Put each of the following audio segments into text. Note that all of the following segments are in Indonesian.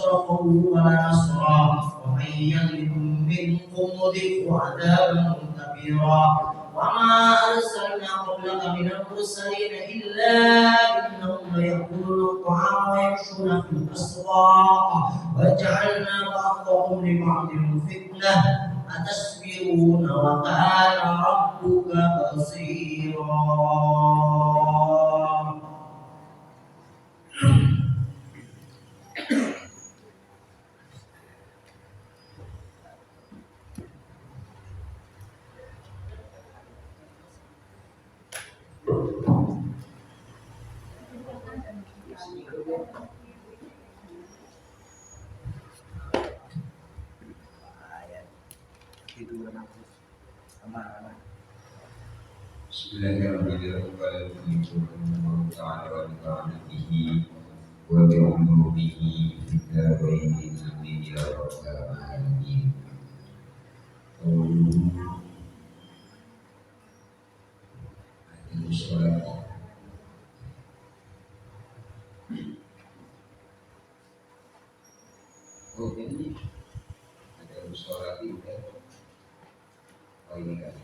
نصره ولا نصرا ومن يظلم منكم نذقه عذابا كبيرا وما أرسلنا قبلك من المرسلين إلا إنهم ليأكلون الطعام ويمشون في الأسواق وجعلنا بعضهم لبعض فتنة أتصبرون وكان ربك بصيرا. Bismillahirrahmanirrahim. Wa bi'ulumihi fid-dharain amin ya rabbal alamin. Oh ini ada sholat itu. Oh ini kan.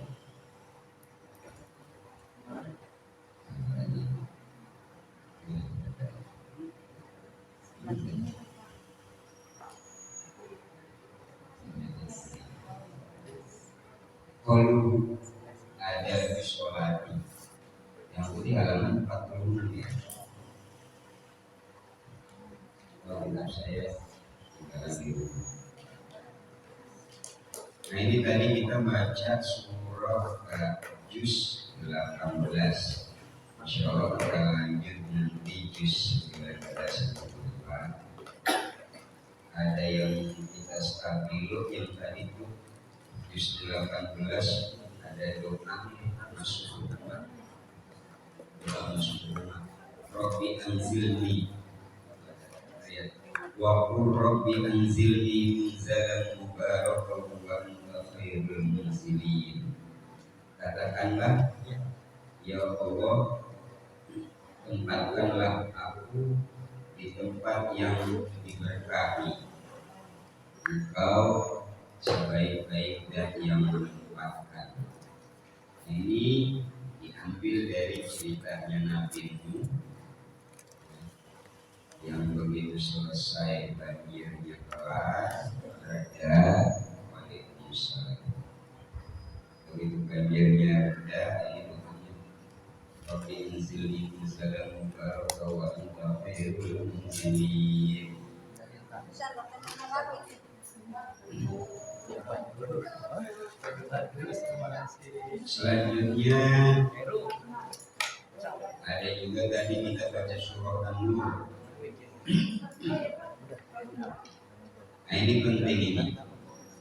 Kalau ada sholat yang putih halaman 46 ya. Kalau tidak saya lagi. Nah ini tadi kita baca surah juz 18. Masya Allah kita lanjut nanti juz 19. Ada yang kita stabilo yang tadi itu juz 18 ada doa masuk rumah. Doa masuk rumah. Rabbi anzilni wa qur rabbi anzilni munzalan mubarakan wa anta khairul munzilin. Katakanlah ya Allah, tempatkanlah aku di tempat yang diberkahi. Engkau sebaik-baik dan yang menempatkan. Ini diambil dari ceritanya Nabi Nuh yang begitu selesai banjirnya kelar, reda, Waalaikumsalam. Begitu banjirnya reda, ini namanya Rabbi anzilni munzalan mubarakan wa anta khairul munzilin. Selanjutnya ada juga tadi kita baca surah An-Nur. Nah ini penting ini.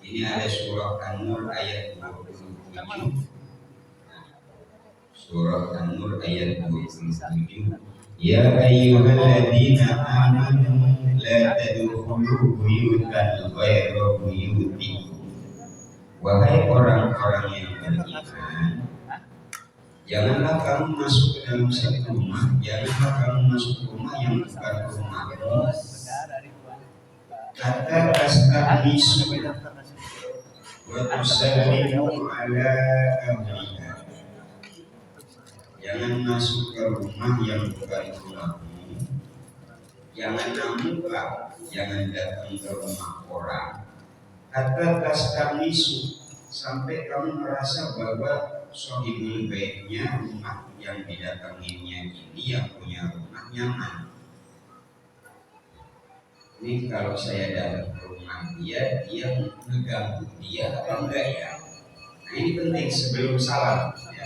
Ini ada surah An-Nur ayat 27. Surah An-Nur ayat 27. Ya ayyuhalladzina amanu la tadkhulu buyutan ghayra buyutikum. Wahai orang-orang yang beriman, janganlah kamu masuk ke dalam satu rumah, janganlah kamu masuk ke rumah yang bukan rumahmu. Hatta tastanisu wa tusallimu ala ahliha. Jangan masuk ke rumah yang bukan rumahmu. Jangan namuka, jangan datang ke rumah orang. Hatta tastanisu, sampai kamu merasa bahwa sohibul baitnya, rumah yang didatanginya ini, yang punya rumah nyaman. Ini kalau saya datang ke rumah dia mengganggu dia apa enggak ya? Nah ini penting sebelum salam ya.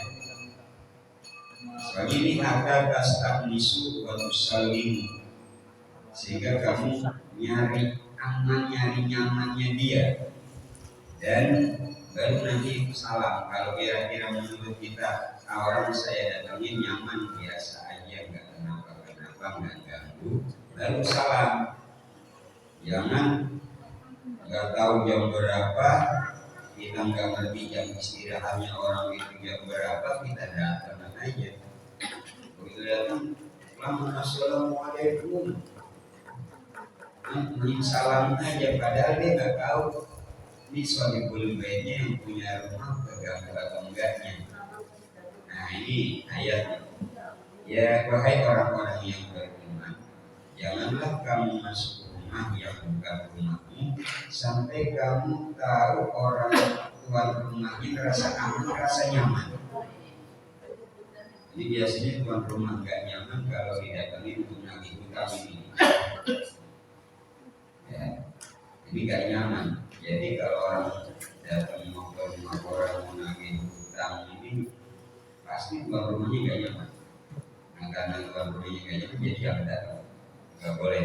Soalnya ini hatta tastanisu wa tusallimu, sehingga kamu nyari aman, nyari nyamannya dia, dan baru nanti salam. Kalau kira-kira menurut kita orang saya datangin nyaman, biasa aja, nggak kenapa-kenapa, nggak ganggu, baru salam. Jangan nggak tahu jam berapa, kita nggak ngerti jam istirahatnya orang itu jam berapa, kita datang aja. Begitu datang, assalamualaikum. main salam aja, padahal dia nggak tahu ini sholihul baitnya yang punya rumah terganggu atau enggaknya. Nah ini ayatnya. Ya wahai orang-orang yang beriman, janganlah kamu masuk rumah yang bukan rumahmu sampai kamu tahu orang tuan rumahnya merasa aman, merasa nyaman. Jadi biasanya tuan rumah nggak nyaman kalau didatangi untuk nagih hutang ini. Ya, jadi nggak nyaman. Jadi kalau orang datang mau ke rumah orang mau nagih hutang ini, pasti tuan rumahnya nggak nyaman. Nah karena tuan rumahnya nggak nyaman, jadi jangan datang. Nggak boleh.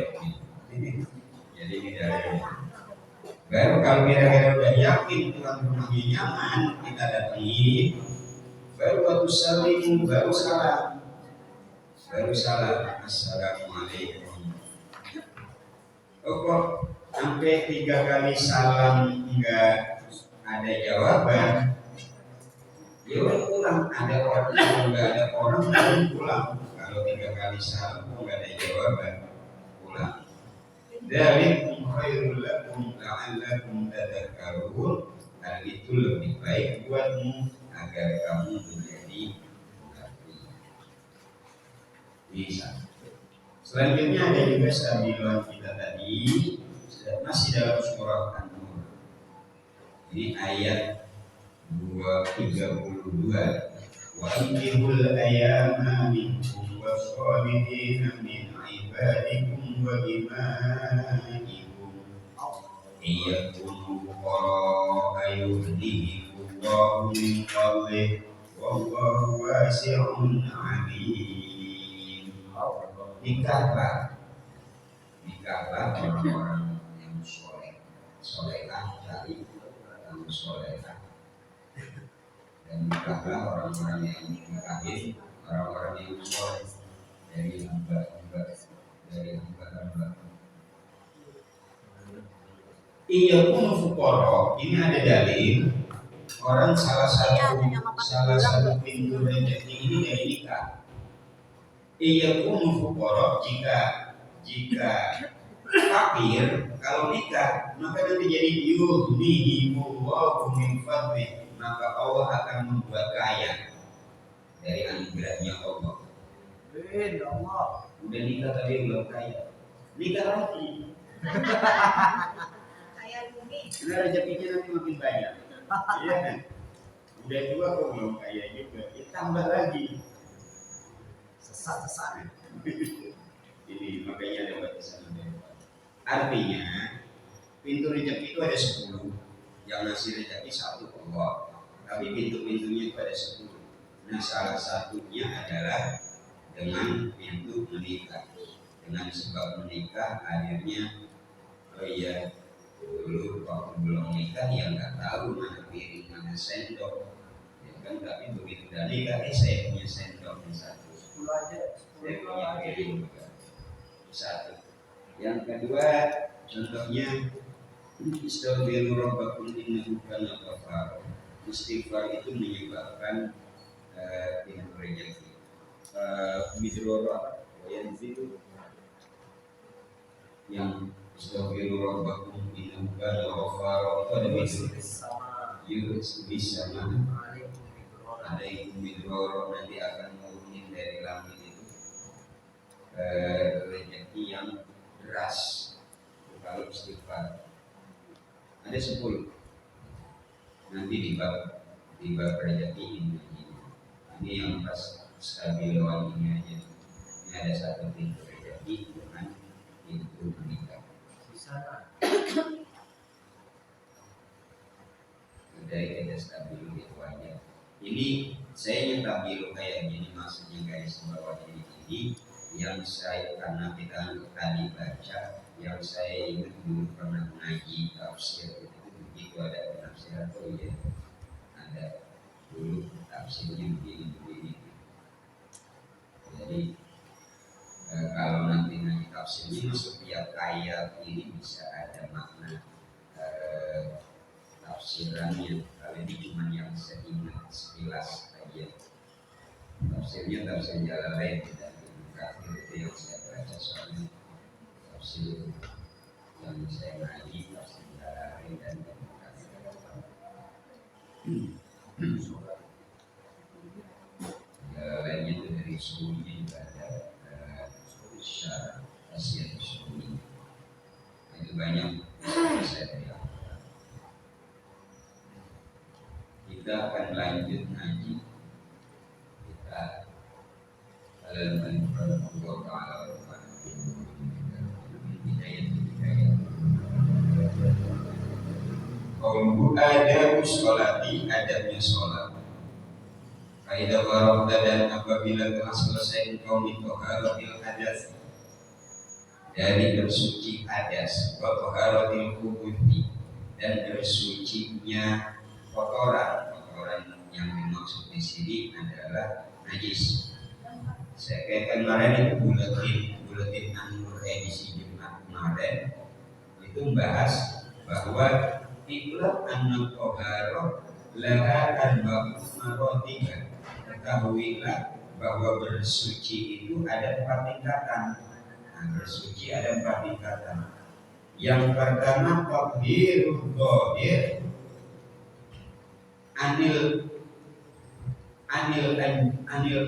Jadi tidak ada. Baru kalau kira-kira udah yakin tuan rumahnya nyaman, kita datangi. Baru waktu salim, baru salam. Assalamualaikum. Kok sampai 3 kali salam enggak ada jawaban? Ya udah pulang. Ada orang kalau enggak ada orang pulang. Kalau 3 kali salam enggak ada jawaban, pulang. Dzalikum khairul lakum la'allakum tadhakkarun. Hal itu lebih baik buatmu agar kamu menjadi mengerti. Bisa. Selanjutnya ada juga sabilan kita tadi masih dalam surah An-Nur. Ini ayat 232. Wa anjihul ayyama minkum was-salihina min ibadikum wa imaikum iyakunu fuqara yughnihimullahu min fadlihi wallahu wasi'un 'alim. Nikahlah orang-orang yang solehah, cari orang solehah, dan nikahlah orang-orang yang nikahin orang-orang yang soleh dari hamba-hamba. Iya pun fuqara, ini ada dalil orang salah satu pintu rezeki ini dari nikah. Iya pun fuqara, jika fakir kalau nikah maka nanti jadi yughnihimullahu min fadlihi, maka Allah akan membuat kaya dari anugerahnya Allah. Udah nikah tapi belum kaya, nikah lagi. Karena rezekinya nanti makin banyak. Iya kan? Udah tua kok belum kaya juga, ya tambah lagi. Sesat. Ini makanya ada batasan. Artinya pintu rezeki itu ada 10. Yang ngasih rezeki satu Allah, tapi pintu-pintunya itu ada 10. Nah salah satunya adalah dengan pintu menikah. Dengan sebab menikah akhirnya dulu waktu belum nikah ya nggak tahu mana piring mana sendok, ya kan, tapi begitu udah nikah saya punya sendok satu, saya punya piring juga satu. Yang kedua contohnya istighfaru rabbakum innahu kana ghaffar. Istighfar itu menyebabkan pintu rezeki. Midroro apa? Yang itu yang istighfaru rabbakum innahu kana ghaffar itu ada midroro. Bisa ada yang midroro nanti akan mengunin dari langit itu rezeki yang deras kalau istighfar. Ada 10 nanti di bab rezeki ini yang pas stabiloan ini aja. Ini ada satu pintu rezeki dengan pintu menikah. Udah kita stabil gitu aja. Ini saya nyetak biru kayak gini, maksudnya guys bahwa ini yang saya, karena kita tadi baca, yang saya ingat dulu pernah ngaji tafsir itu begitu ada penafsiran. Oh iya, ada dulu tafsirnya begini. Jadi kalau nanti ngaji tafsirnya setiap ayat ini bisa ada makna tafsirannya. Kalau ini cuma yang saya ingat sekilas aja. Tafsir Jalalain dan kafir itu yang saya baca, soalnya tafsir yang saya ngaji pasti hari dan lainnya itu dari suhunya juga ada syarat khasiat suhu itu banyak saya bilang. Kita akan lanjut ngaji kita halaman 42 ta'ala hidayah. Qauluhu adabu sholati, adabnya sholat. Kaidah warabda dan apabila telah selesai engkau mitoharatil hadas dari bersuci hadas, wa toharatil kubuti dan bersucinya kotoran yang dimaksud di sini adalah najis. Saya kaitkan kemarin itu buletin An-Nur edisi Jumat kemarin itu membahas bahwa ikhlaq an-toharoh laha arba'u marotibah. Ketahuilah bahwa bersuci itu ada 4 tingkatan. Bersuci ada 4 tingkatan. Yang pertama tathhirul dhahir anil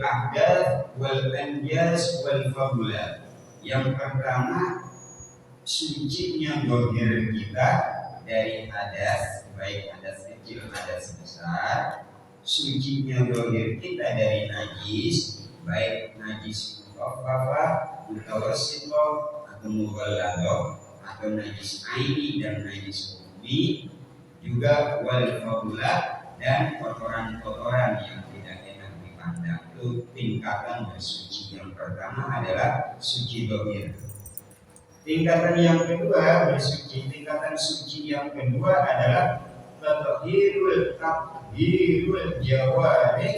ahdath wal anjas wal fabulat. Yang pertama sucinya dhahir kita dari hadas, baik hadas kecil hadas besar. Sucinya dhahir kita dari najis, baik najis mukhaffafah, mutawassithah atau mughalladhah, atau najis aini dan najis ummi, juga wal fabulat dan kotoran-kotoran yang tidak enak dipandang. Itu tingkatan bersuci. Yang pertama adalah suci dhahir. Tingkatan yang kedua bersuci. Tingkatan suci yang kedua adalah tathhirul jawarih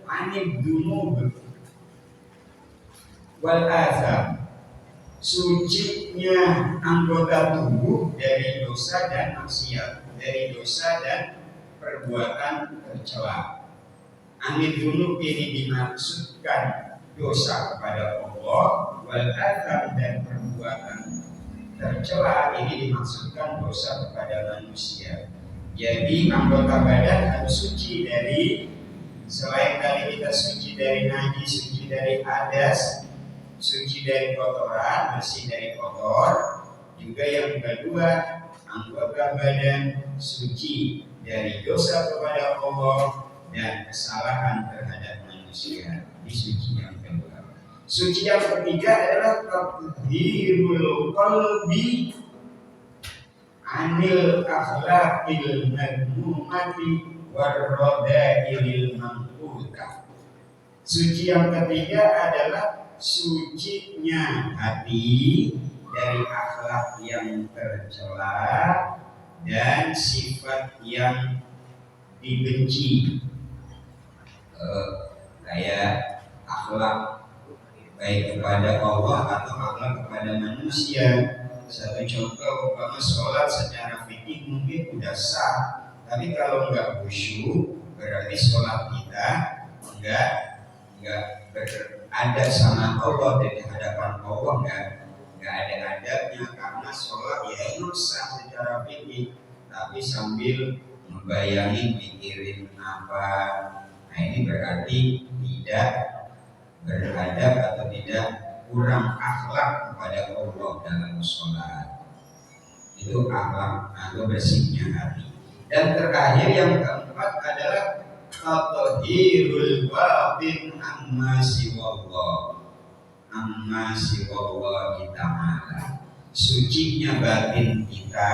anil dunub wal azam. Sucinya anggota tubuh dari dosa dan maksiat, dari dosa dan perbuatan tercela. Anil dunub ini dimaksudkan dosa kepada Allah, wal azam dan perbuatan tercela ini dimaksudkan dosa kepada manusia. Jadi anggota badan harus suci dari, selain tadi kita suci dari najis, suci dari hadas, suci dari kotoran, bersih dari kotor. Juga yang kedua, anggota badan suci dari dosa kepada Allah dan kesalahan terhadap manusia. Ini suci yang kedua. Suci yang ketiga adalah tathhirul qalbi anil akhlaqil madmumati warrada'ilil mamquta. Suci yang ketiga adalah sucinya hati dari akhlak yang tercela dan sifat yang dibenci, kayak akhlak baik kepada Allah atau akhlak kepada manusia. Satu contoh, umpama sholat secara fikih mungkin udah sah, tapi kalau nggak khusyuk berarti sholat kita nggak berada sama Allah, dari hadapan Allah nggak ada adabnya, karena sholat ya emang sah secara fikih, tapi sambil membayangin mikirin apa. Nah ini berarti tidak beradab atau tidak kurang akhlak kepada Allah dalam sholat. Itu akhlak atau bersihnya hati. Dan terakhir yang keempat adalah tathhirul batin amma siwallah ta'ala. Sucinya batin kita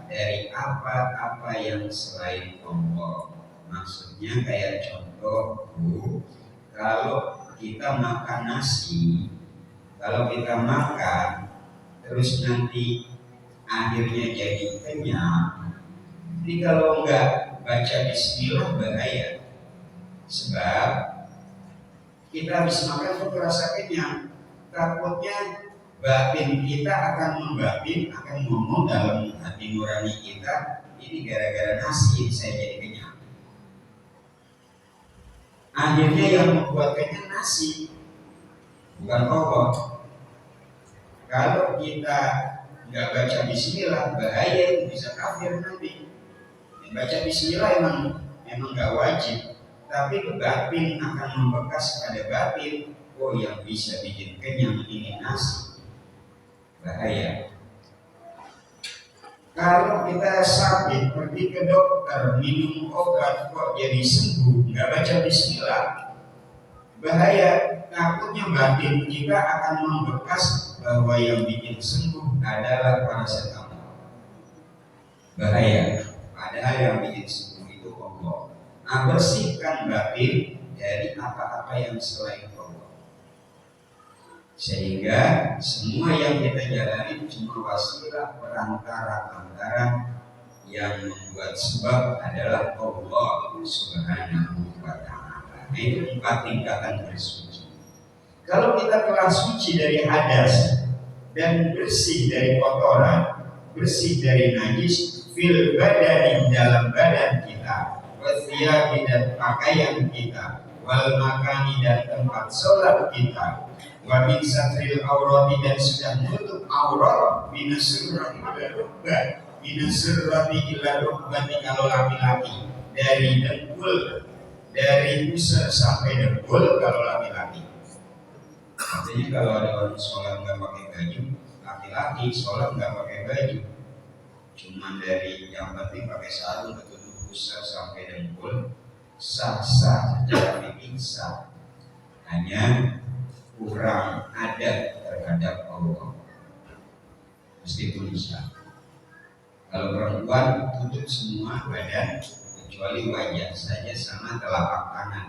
dari apa-apa yang selain Allah. Maksudnya kayak contoh, kalau kita makan nasi, kalau kita makan terus nanti akhirnya jadi kenyang, jadi kalau nggak baca bismillah bahaya. Sebab kita habis makan tuh terasa kenyang, takutnya batin kita akan membatin, akan ngomong dalam hati nurani kita, ini gara-gara nasi saya jadi kenyang. Akhirnya yang membuat kenyang nasi, bukan Allah. Kalau kita nggak baca bismillah, bahaya, itu bisa kafir nanti. Baca bismillah emang nggak wajib, tapi batin akan membekas pada batin. Oh, yang bisa bikin kenyang ini nasi, bahaya. Kalau kita sakit pergi ke dokter minum obat kok jadi sembuh, nggak baca bismillah, bahaya. Takutnya batin kita akan membekas bahwa yang bikin sembuh adalah paracetamol, bahaya. Padahal yang bikin sembuh itu Allah. Nah, bersihkan batin dari apa-apa yang selain Allah, sehingga semua yang kita jalani cuma wasilah perantara antara yang membuat sebab adalah Allah Subhanahu wa Ta'ala. Itu 4 tingkatan bersuci. Kalau kita telah suci dari hadas dan bersih dari kotoran, bersih dari najis, fil badani dalam badan kita, wasiyabi dan pakaian kita, wal makani dan tempat sholat kita, wa min satril aurati dan sudah menutup aurat, minasirrati ila rukbati kalau laki-laki, dari dengkul, dari pusar sampai dengkul kalau laki-laki. Artinya kalau ada orang sholat nggak pakai baju, laki-laki sholat nggak pakai baju, cuma dari yang penting pakai sarung ketutup pusar sampai dengkul, sah-sah secara fikih sah. Hanya kurang adat terhadap Allah, meskipun bisa. Kalau perempuan tutup semua badan kecuali wajah saja sama telapak tangan,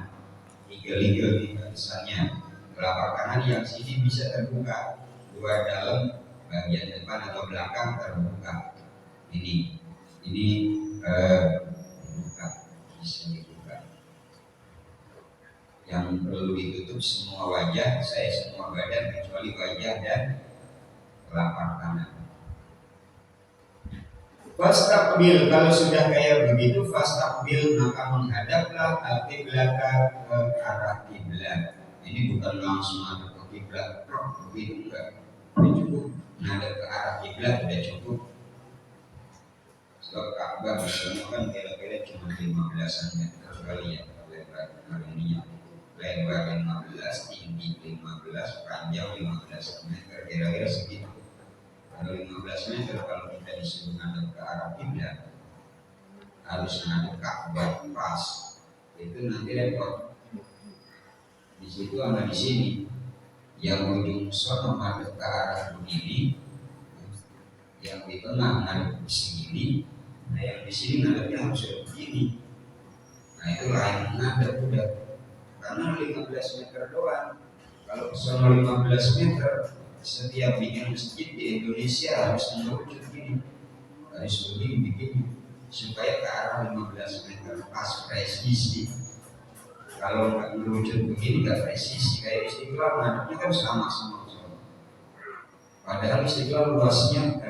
igel-igel di misalnya. Telapak tangan yang sini bisa terbuka, dua dalam, bagian depan atau belakang terbuka. Ini terbuka, bisa dibuka. Yang perlu ditutup semua wajah, saya semua badan kecuali wajah dan telapak tangan. Fastaqbil, kalau sudah kayak begitu, fastaqbil maka menghadaplah al-qiblata ke arah kiblat. Ini bukan langsung ada ke kiblat, begitu enggak. Ini cukup menghadap ke arah kiblat sudah cukup. Sebab Ka'bah misalnya kan kira-kira cuma 15 meter kali ya, lebar 15, tinggi 15, panjang 15 meter, kira-kira segitu. Kalau 15 meter kalau kita disuruh menghadap ke arah kiblat, harus menghadap Ka'bah pas, itu nanti repot. Di situ sama di sini, yang ujung sono menghadap ke arah begini, yang di tengah menghadap ke sini, nah yang di sini menghadapnya harus begini. Nah itu lain menghadap udah, karena 15 meter doang. Kalau sono 15 meter, setiap bikin masjid di Indonesia harus mengerucut gini, harus begini supaya ke arah 15 meter pas presisi. Kalau nggak mengerucut begini nggak presisi, kayak Istiqlal ngadepnya kan sama semua. Padahal Istiqlal luasnya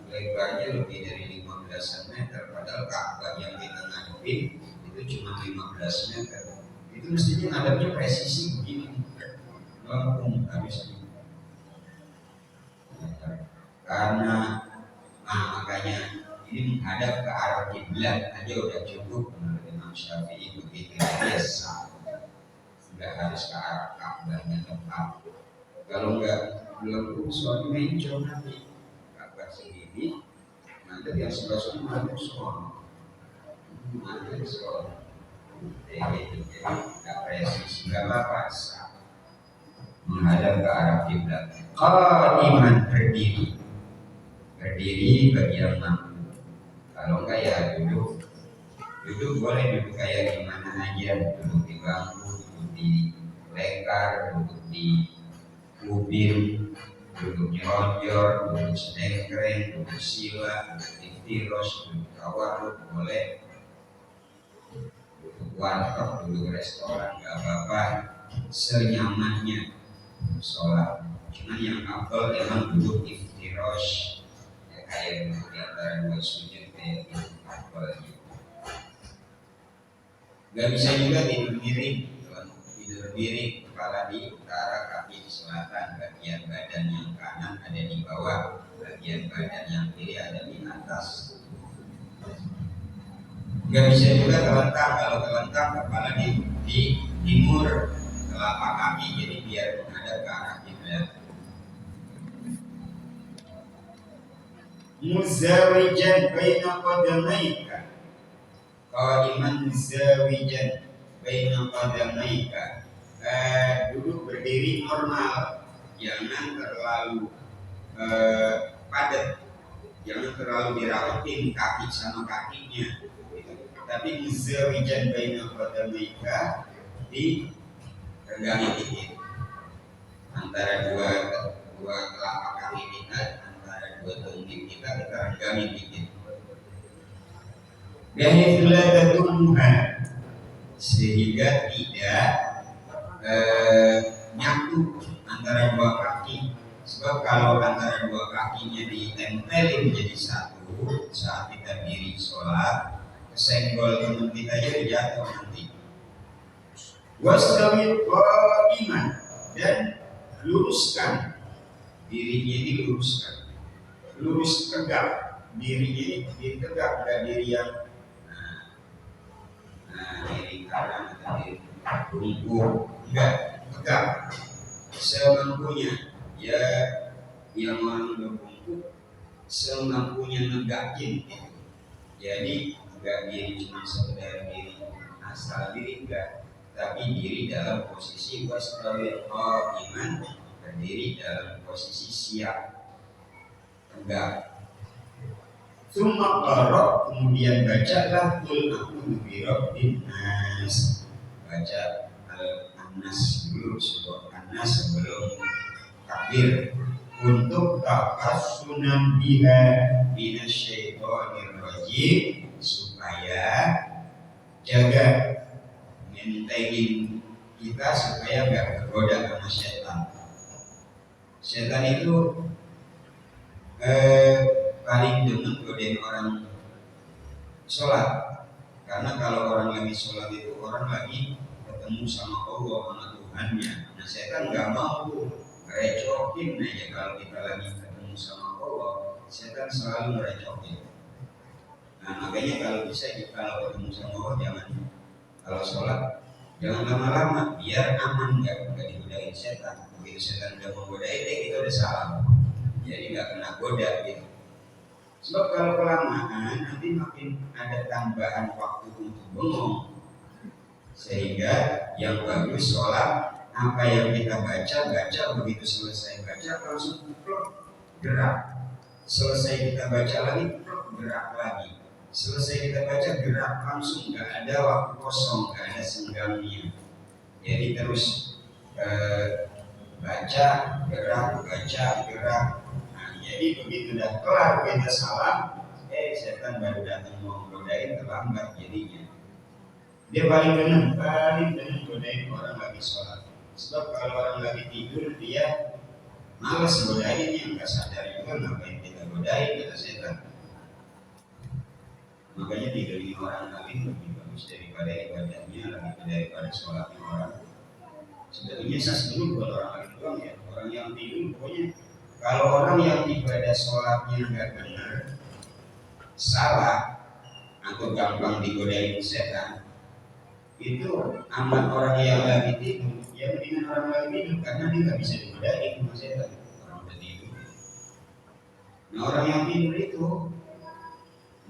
lebarnya lebih dari 15 meter, padahal Ka'bah yang kita ngadepin itu cuma 15 meter. Itu mestinya ngadepnya presisi begini, lengkung habis. Karena makanya ini menghadap ke arah kiblat aja udah cukup menurut Imam Syafi'i, begitu biasa, nggak harus ke arah Ka'bahnya tepat. Kalau nggak belum soalnya mencong nanti Ka'bah segini, nanti yang sebelah sana menghadap soal, menghadap soal, jadi nggak presisi, nggak apa-apa, menghadap ke arah kiblat. Qaiman, berdiri bagi yang mampu. Kalau enggak ya duduk boleh, duduk kayak gimana aja, duduk di bangku, duduk di lekar, duduk di ubin, duduk nyelonjor, duduk sedengkreng, duduk sila, duduk iftiros, duduk tawarruk boleh, duduk warteg, duduk restoran, nggak apa-apa, senyamannya sholat. Cuma yang afdal emang duduk iftiros, kayak di antara dua sujud kayak gitu, apalagi nggak bisa juga tidur miring kepala di utara, kaki di selatan, bagian badan yang kanan ada di bawah, bagian badan yang kiri ada di atas. Nggak bisa juga terlentang. Kalau terlentang kepala di timur, telapak kaki jadi biar menghadap ke arah kiblat. Muzawijan baina qadamaika, qadiman muzawijan baina qadamaika. Duduk berdiri normal, jangan terlalu padat, jangan terlalu dirapetin kaki sama kakinya. Tapi muzawijan baina qadamaika, di regangnya dikit antara dua telapak kaki kita, antara dua tumit kita regangnya dikit. Bahwa tadumha, sehingga tidak nyatu antara dua kaki. Sebab kalau antara dua kakinya ditempelin jadi satu saat kita diri sholat, kesenggol teman kita jadi jatuh nanti. Wastawi qa'iman, dan luruskan dirinya, ini lurus tegak dirinya, ini tegak, enggak diri yang diri kanan atau diri bungkuk, enggak, tegak semampunya. Ya, yang orang berbungkuk semampunya negakin gitu. Jadi enggak diri cuma sekedar diri asal diri, enggak, tapi diri dalam posisi wastawi qa'iman, berdiri dalam posisi siap tegak. Summa qara, kemudian bacalah qul a'udzu birabbin nas. Baca al-nas dulu, surah an-nas sebelum takbir, untuk takassunan biha minasyaitonir rajim, supaya jaga mentengin kita supaya enggak tergoda sama setan. Setan itu paling demen godain orang sholat, karena kalau orang lagi sholat itu orang lagi ketemu sama Allah, sama Tuhannya. Nah, setan nggak mau ngerecokin aja. Kalau kita lagi ketemu sama Allah, setan selalu ngerecokin. Nah, makanya kalau bisa kalau ketemu sama Allah jangan, kalau sholat jangan lama-lama, biar aman, nggak digodain setan. Begitu setan udah menggodain, kita udah salam, jadi nggak kena goda gitu. Sebab kalau kelamaan nanti makin ada tambahan waktu untuk bengong. Sehingga yang bagus sholat, apa yang kita baca begitu selesai baca langsung gerak. Selesai kita baca lagi gerak lagi. Selesai kita baca gerak langsung, nggak ada waktu kosong, nggak ada senggangnya. Jadi terus baca gerak, baca gerak. Jadi begitu udah kelar kita salam, setan baru datang mau godain, terlambat jadinya. Dia paling benar godain orang lagi sholat. Sebab kalau orang lagi tidur dia malas godainnya, nggak sadar juga ngapain kita godain, kata setan. Makanya tidurin orang lain lebih bagus daripada ibadahnya, lebih daripada sholatnya orang. Sebenarnya sebenarnya buat orang lain doang ya, orang yang tidur pokoknya. Kalau orang yang ibadah sholatnya nggak benar, salah, atau gampang digodain setan, itu amat orang yang lagi tidur, ya mendingan orang lagi tidur, karena dia nggak bisa digodain sama setan. Orang udah tidur. Nah, orang yang tidur itu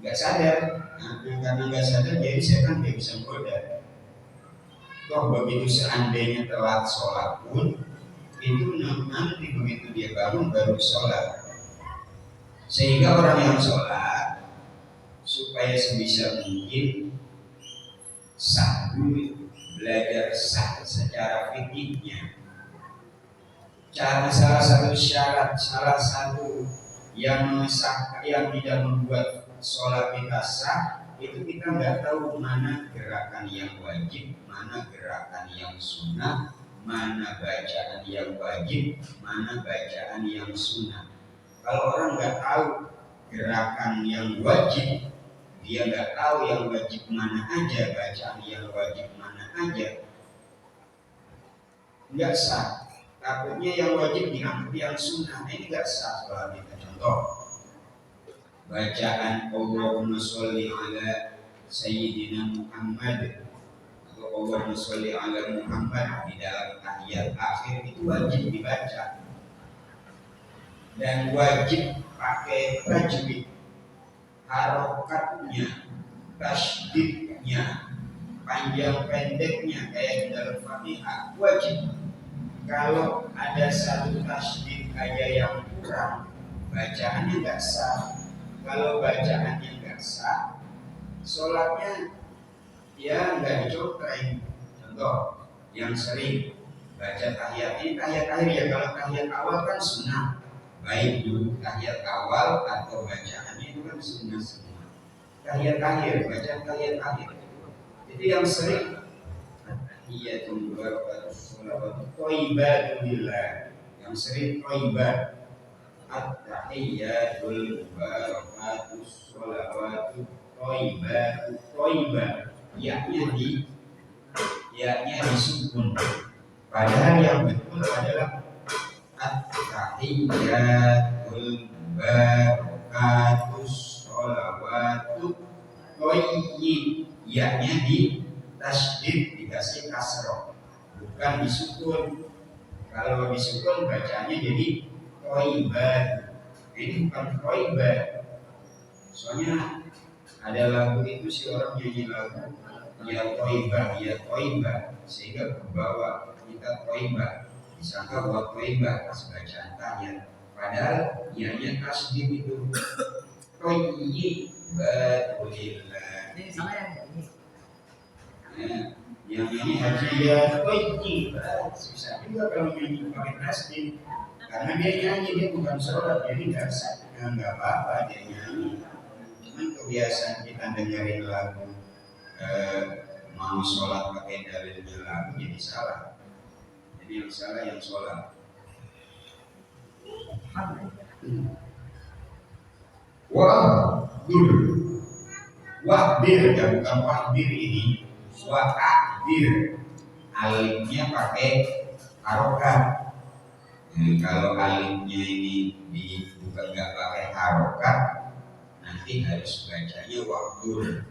nggak sadar, karena nggak sadar jadi setan nggak bisa menggoda. Toh begitu seandainya telat sholat pun, itu nanti begitu dia bangun baru sholat. Sehingga orang yang sholat supaya sebisa mungkin sah dulu, belajar sah secara fikihnya. Salah satu syarat, salah satu yang tidak membuat sholat kita sah, itu kita nggak tahu mana gerakan yang wajib, mana gerakan yang sunnah, mana bacaan yang wajib, mana bacaan yang sunnah. Kalau orang nggak tahu gerakan yang wajib, dia nggak tahu yang wajib mana aja, bacaan yang wajib mana aja, nggak sah. Takutnya yang wajib diangkat yang sunnah, ini nggak sah sholat kita. Contoh, bacaan Allahumma sholli ala Sayyidina Muhammad atau Allahumma sholli ala Muhammad di dalam tahiyat akhir itu wajib dibaca dan wajib pakai tajwid, harokatnya, tasydidnya, panjang pendeknya kayak di dalam Fatihah wajib. Kalau ada satu tasydid aja yang kurang, bacaannya nggak sah. Kalau bacaannya nggak sah, sholatnya ya nggak dicontreng. Contoh yang sering baca tahiyat, ini tahiyat akhir ya. Kalau tahiyat awal kan sunnah, baik dulu tahiyat awal atau bacaannya itu kan sunnah semua. Tahiyat akhir, bacaan tahiyat akhir itu yang sering tahiyatul barakatus sholawatu thayyibatun lillah, yang sering thayyibat, at-tahiyatul barakatus sholawatu thayyibatu thayyibat, yaknya disukun, padahal yang betul adalah at-tahiyatul barakatus sholawatu thayyib, yaknya di tasydid dikasih kasroh, bukan disukun. Kalau disukun bacanya jadi thayyibat, ini bukan thayyibat. Soalnya ada lagu itu si orang nyanyi lagu ya thayyibah, sehingga kebawa kita thayyibah, disangka buat thayyibah pas bacaan tahiyat, padahal ianya tasydid itu thayyibatulillah. Ini salah ya ini. Yang ini hadiah thayyibat, susah juga kalau nyanyi pakai tasydid, karena dia nyanyi, dia bukan sholat, jadi nggak apa-apa dia nyanyi. Cuman kebiasaan kita dengerin lagu mau sholat pakai dalilnya lagu jadi salah. Jadi yang salah yang sholat. Wahdir ya, bukan wahdir ini. Wahdir, alifnya pakai harokat. Kalau alifnya ini bukan nggak pakai harokat, nanti harus bacanya wahdur.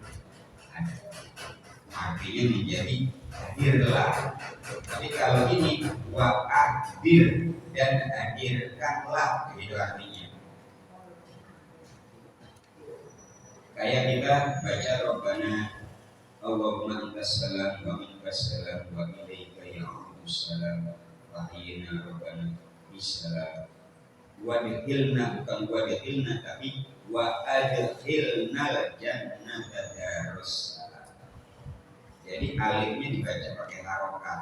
Artinya menjadi hadirlah. Tapi kalau ini wahdir dan hadirkanlah, itu artinya. Kayak kita baca Rabbana Allahumma antas salam wa minkas salam wa ilaika ya'udus salam wa hayyina Rabbana bisalam wa dihilna, bukan wa dihilna tapi wa adhilna jannata darussalam. Jadi alifnya dibaca pakai harokat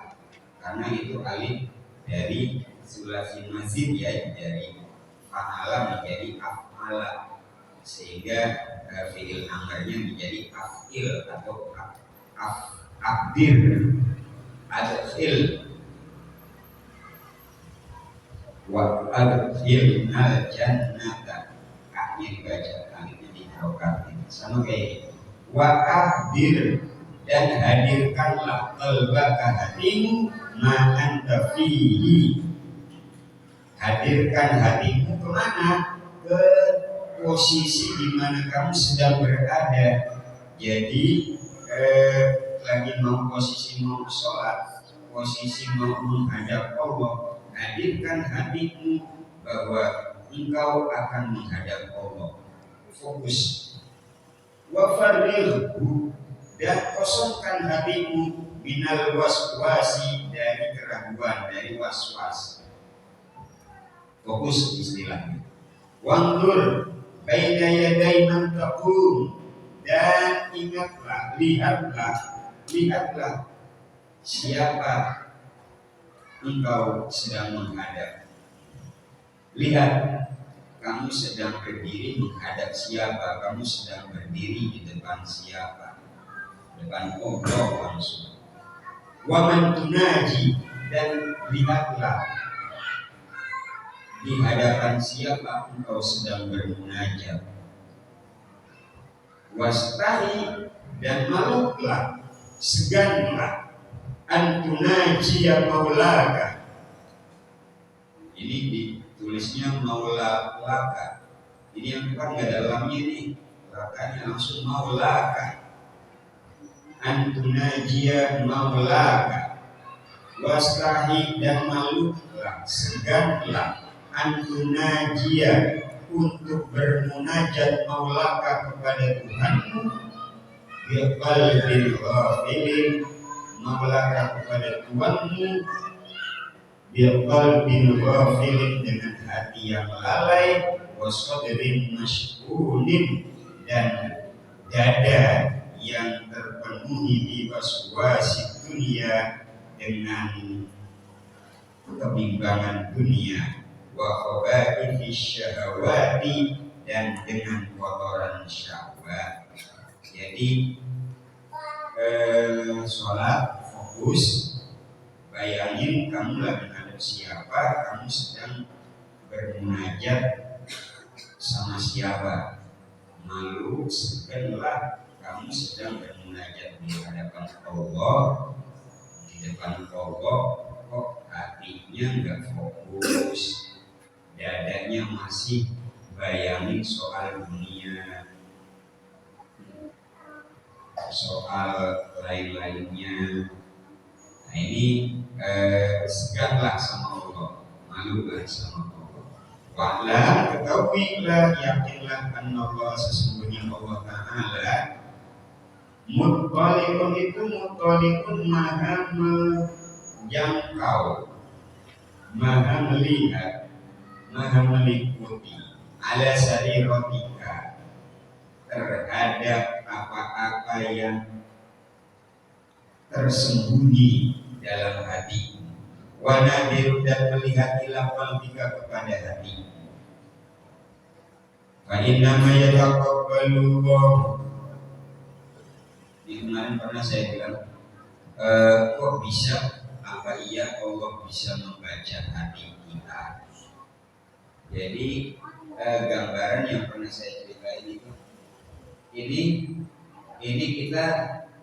karena itu alif dari sulasi mazid ya, dari fa'ala menjadi af'ala, sehingga fi'il amarnya menjadi af'il atau abdir, adkhil wa adkhil al jannata, haknya dibaca alifnya di harokat sama kayak wa abdir, dan hadirkanlah qalbaka, hatimu, ma'an tafihi, hadirkan hatimu kemana? Ke posisi di mana kamu sedang berada. Jadi lagi mau posisi mau sholat, posisi mau menghadap Allah, hadirkan hatimu bahwa engkau akan menghadap Allah. Fokus. Wa farrihu, dan kosongkan hatimu minal waswasi, dari keraguan, dari waswas. Fokus istilahnya. Wandur baina yaday man taqum, dan ingatlah, lihatlah siapa engkau sedang menghadap. Lihat, kamu sedang berdiri menghadap siapa, kamu sedang berdiri di depan siapa, depan Allah langsung. Wa man tunaji, dan lihatlah di hadapan siapa engkau sedang bermunajat. Wastahi, dan malulah, seganlah, antunaji ya maulaka, Ini ditulisnya maulaka. Ini yang depan nggak dalamnya nih, lakanya langsung maulaka. Antunajia maulaka, wastahi dan malulah, seganlah antunajia untuk bermunajat maulaka kepada Tuhanmu, biqalbin ghafilin, maulaka kepada Tuhanmu biqalbin ghafilin, dengan hati yang lalai, wasadrin mashghulin, dan dada yang terpenuhi di waswasi dunia, dengan kebimbangan dunia, wa khabaithi syahawati, dan dengan kotoran syahwat. Jadi sholat fokus, bayangin kamu lagi menghadap siapa, kamu sedang bermunajat sama siapa. Malu sebenarnya kamu sedang bermunajat di hadapan Allah, di depan Allah, kok hatinya nggak fokus, dadanya masih bayangin soal dunia, soal lain-lainnya. Nah ini seganlah sama Allah, malulah sama Allah. Wa'lam, ketahuilah, yakinlah Allah, sesungguhnya Allah Ta'ala muttaliqun, itu muttaliqun, maha menjangkau, maha melihat, maha meliputi, ala sariratika, terhadap apa-apa yang tersembunyi dalam hati. Wa nadir, dan melihat ila qalbika, kepada hati. Fa inna ma yataqabbalu Allah. Di kemarin pernah saya bilang, kok bisa, apa iya Allah bisa membaca hati kita? Jadi gambaran yang pernah saya ceritakan itu, ini kita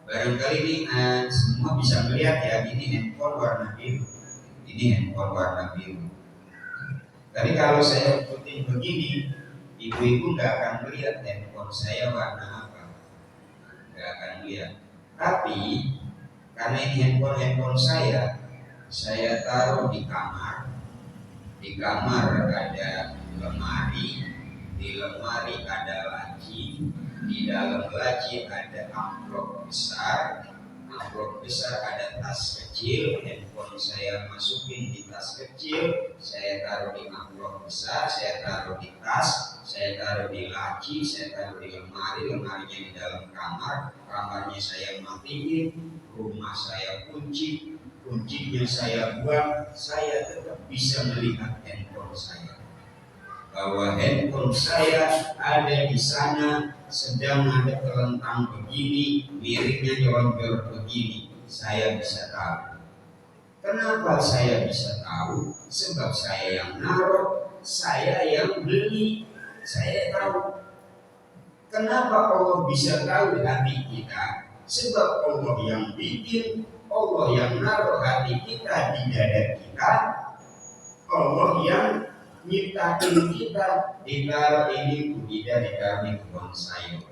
barangkali ini semua bisa melihat ya, ini handphone warna biru, ini handphone warna biru. Tapi kalau saya ikutin begini, ibu-ibu nggak akan melihat handphone saya warna apa, nggak akan lihat. Tapi karena ini handphone saya taruh di kamar. Di kamar ada lemari, di lemari ada laci, di dalam laci ada amplop besar ada tas kecil. Handphone saya masukin di tas kecil, saya taruh di amplop besar, saya taruh di tas, saya taruh di laci, saya taruh di lemari, lemarinya di dalam kamar, kamarnya saya matiin, rumah saya kunci, kuncinya saya buang, saya tetap bisa melihat handphone saya, bahwa handphone saya ada di sana, sedang ada terlentang begini, miringnya jonjor begini, saya bisa tahu. Kenapa saya bisa tahu? Sebab saya yang naruh, saya yang beli, saya tahu. Kenapa Allah bisa tahu hati kita? Sebab Allah yang bikin, Allah yang naruh hati kita di dada kita, Allah yang nyiptain kita. Ditaruh ini tidak ditaruh di kebun sayur,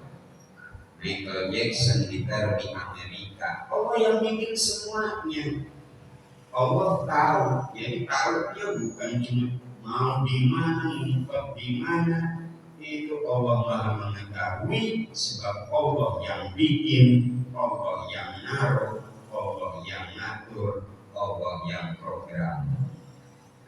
Michael Jackson ditaruh di Amerika, Allah yang bikin semuanya. Allah tahu, jadi tahunya bukan cuma mau di mana, ngumpet di mana, itu Allah Maha mengetahui, sebab Allah yang bikin, Allah yang naruh, Allah yang ngatur, Allah yang program.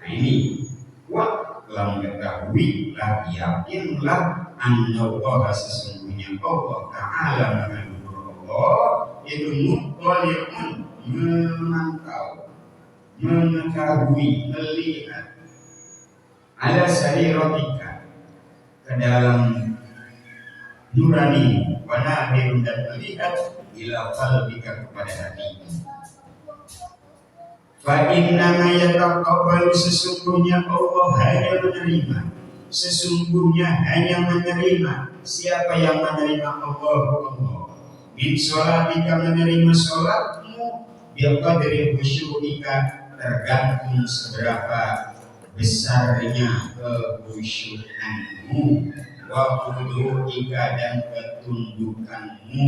Nah ini kuat dalam mengetahui lah, yakinlah Allah, sesungguhnya Allah Ta'ala mengandung Allah itu muttaliqun, memantau, mengetahui, melihat, ala sariratika, ke dalam nurani, wa nadirun, dan melihat ila qalbika, kepada hatimu. Fa inna ma yataqabbalu, sesungguhnya Allah hanya menerima, sesungguhnya hanya menerima. Siapa yang menerima Allah? Min sholatika, menerima sholatmu, biqadri khusyu'ika, tergantung seberapa besarnya kekhusyukanmu, wa khudu'ika dan ketundukanmu,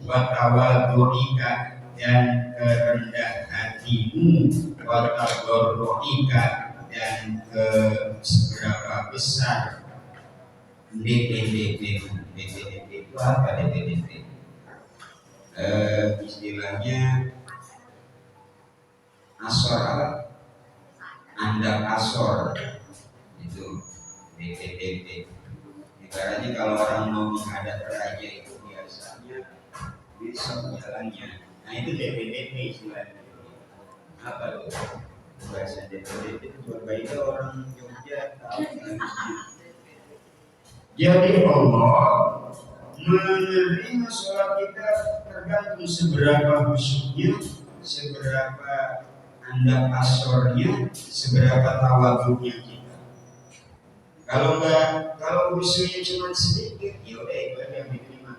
wa tawadhu'ika dan kerendah hatimu, wa tadarru'ika dan seberapa besar DPDP itu apa DPDP? Istilahnya asor, andap asor itu DPDP. Ibaratnya kalau orang mau menghadap raja itu biasanya besok jalannya. Nah itu DPDP istilahnya. Apa tuh? Bahasa DPDP itu coba itu orang Jogja tahu. Jadi Allah menerima sholat kita tergantung seberapa khusyuknya, seberapa andap asornya, seberapa tawadhunya kita. Kalau khusyuknya cuma sedikit, yaudah itu yang diterima.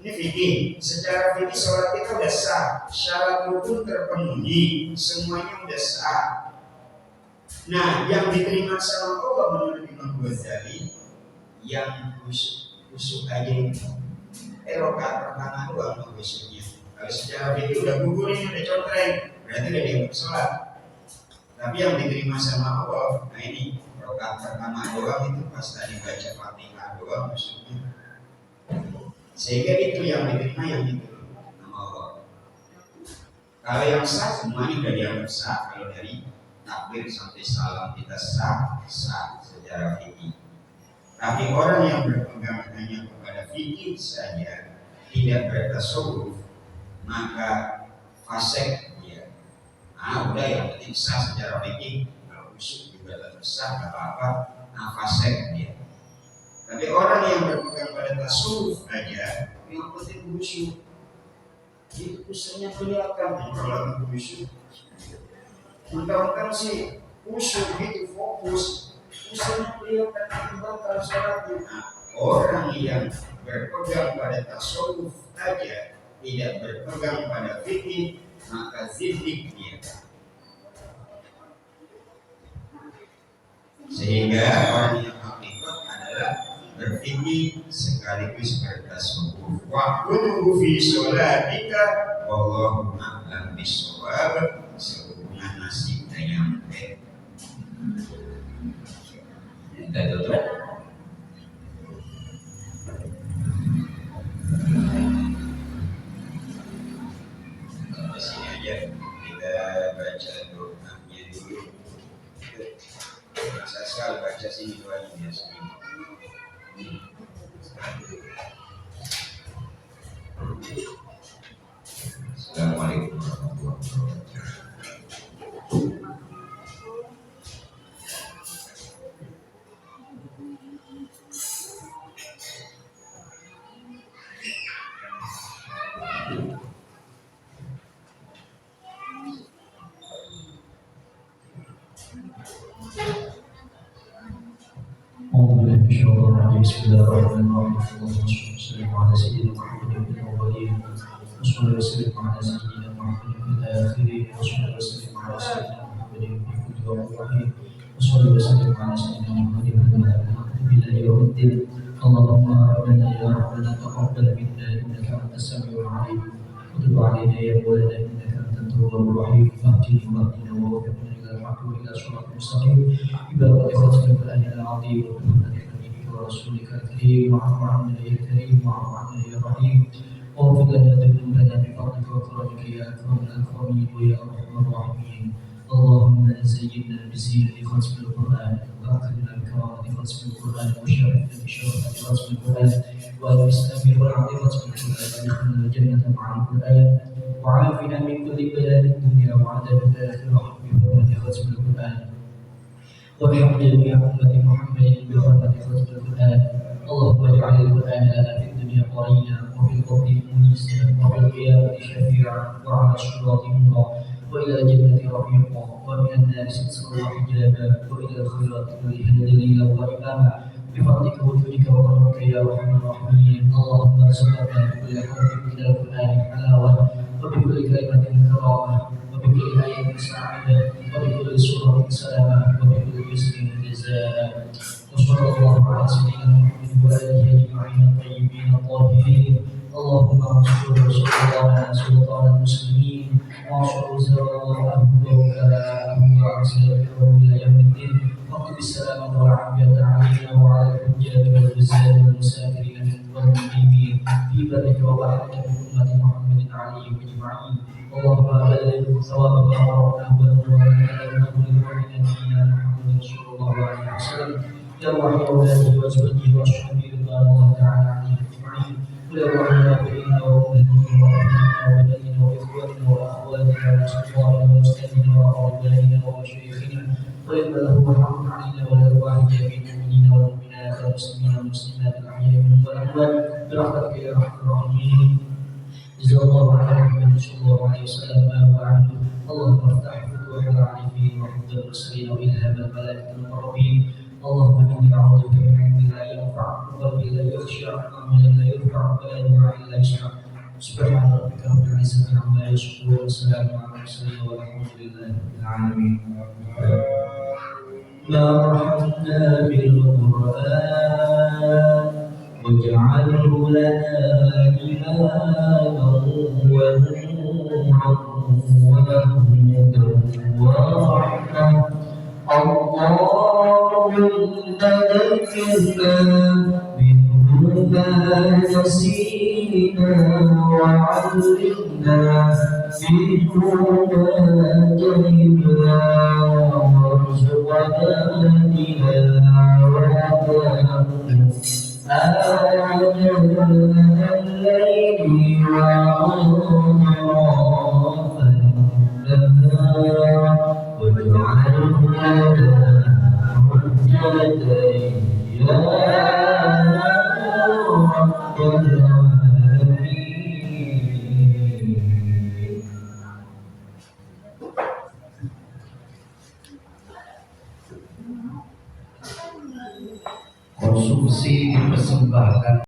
Ini fikih. Secara fikih sholat kita udah sah, syarat rukun terpenuhi, semuanya udah sah. Nah, yang diterima sama Allah menurut Imam Ghazali, yang khusyuk aja itu rokaat pertama doang khusyuknya. Kalau secara fikih udah gugur ini udah contreng, berarti udah dianggap sholat. Tapi yang diterima sama Allah, nah ini rokaat pertama doang itu pas tadi baca Fatihah doang khusyuknya. Sehingga itu yang diterima yang itu sama Allah. Kalau yang sah semuanya udah dianggap sah. Kalau dari takbir sampai salam kita sah secara fikih. Tapi orang yang berpegang hanya kepada fikih saja, tidak bertasawuf, maka fasik dia. Udah yang penting sah secara fikih, kalau khusyuk juga tetap sah, nggak apa-apa. Fasik dia. Tapi orang yang berpegang pada tasawuf aja, yang penting khusyuk. Itu khusyuknya kelihatan. Kalau khusyuk, mentang-mentang sih khusyuk gitu fokus. Khusyuknya kelihatan kalau sholatnya. Orang yang berpegang pada tasawuf aja, tidak berpegang pada fikih, maka zindik dia. Sehingga orang yang hakikat adalah berfikih sekaligus bertasawuf. Waqtuhu fi sholatika wallahu a'lam bishawab. Sehubungan nasib dan nyampe. Kita tutup. Sampai sini aja. Kita baca doanya dulu. Masa sekali baca sini doanya biasanya. Assalamualaikum warahmatullahi wabarakatuh. Bismillahirrahmanirrahim. Wassalamu ala sayyidina Muhammadin fil awwalin. Wassalamu ala sayyidina Muhammadin fil akhirin. Wassalamu ala sayyidina Muhammadin fil qudwati. Wassalamu ala sayyidina Muhammadin fil alamin ila yaumiddin. Allahumma rabbana ya rabbana taqabbal minna innaka antas samiul alim. Wa tub alaina ya mawlana innaka antat tawwabur rahim. Fahdini wahdina wa waffiqna ila al-haqqi wa ila siratal mustaqim. Ibarat al-Qur'an al-azim. ورسولك الكريم واعف عنا يا كريم واعف عنا يا رحيم واغفر لنا ذنوبنا بفضلك وكرمك يا اكرم الاكرمين ويا ارحم الراحمين. اللهم زينا بزينة ختم القران واكرمنا بكرامة ختم القران وشرفنا بشرفة ختم القران والبسنا برعد ختم القران وادخلنا الجنة مع القران وعافنا من كل بلاء الدنيا وعذاب الاخره بحرمة ختم القران وبحمد جميع أمة محمد بحرمة ختم القرآن. اللهم اجعل القرآن لنا في الدنيا قرينا وفي القبر مونسا وفي القيامة شفيعا وعلى الصراط نورا وإلى الجنة رفيقا ومن النار سترا وحجابا وإلى الخيرات كلها دليلا وإماما بفضلك وجودك وكرمك يا أرحم الراحمين. اللهم ارزقنا بكل حرف من القرآن حلاوة وبكل كلمة كرامة وبكل حياة سعادة وبكل سرور سلامة وبكل يسر جزاء. وصلى الله على سيدنا محمد وآله أجمعين الطيبين الطاهرين. اللهم انصر سلطان المسلمين وانصر وزراءهم ووكلاءهم وأعزائهم إلى يوم الدين. واقم السلامة والعافية علينا وعلى الحجاج والعزاة والمسافرين والمقيمين في برك وبحرك من أمة محمد عليهم أجمعين. اللهم بلغ ثواب ما قرأناه ونبلغنا من نبينا محمد صلى الله عليه وسلم. يا روح أولاده وأزواجه وأصحابه رضوان الله تعالى عليهم أجمعين. ويا روح آبائنا وأمهاتنا وأبنائنا وإخواننا وأخواتنا وأصدقائنا وأستاذنا وأقربائنا ومشايخنا ويبقى له حق علينا ولأرواح جميع المؤمنين والمؤمنات والمسلمين والمسلمات الأحياء منهم والأموات برحمتك يا أرحم الراحمين. جزا الله عن محمد صلى الله عليه وسلم ما هو عنه. اللهم افتح فتوح العارفين وحفظ المرسلين وإلهام الملائكة المقربين. اللهم إني أعوذ بك من علم لا ينفع وقلب لا يخشع وعمل لا يرفع ولا دعاء لا يشفع. سبحان ربك رب العزة عما يصفون وسلام على المرسلين والحمد لله رب العالمين. مرحبا بالقرآن واجعله لنا إماما ونورا وهدى ورحمة. اللهم ذكرنا منه ما نسينا وعلمنا منه ما جهلنا وارزقنا تلاوته آناء الليل وأطراف النهار واجعله لنا حجتين يا رب العالمين. Konsumsi dipersembahkan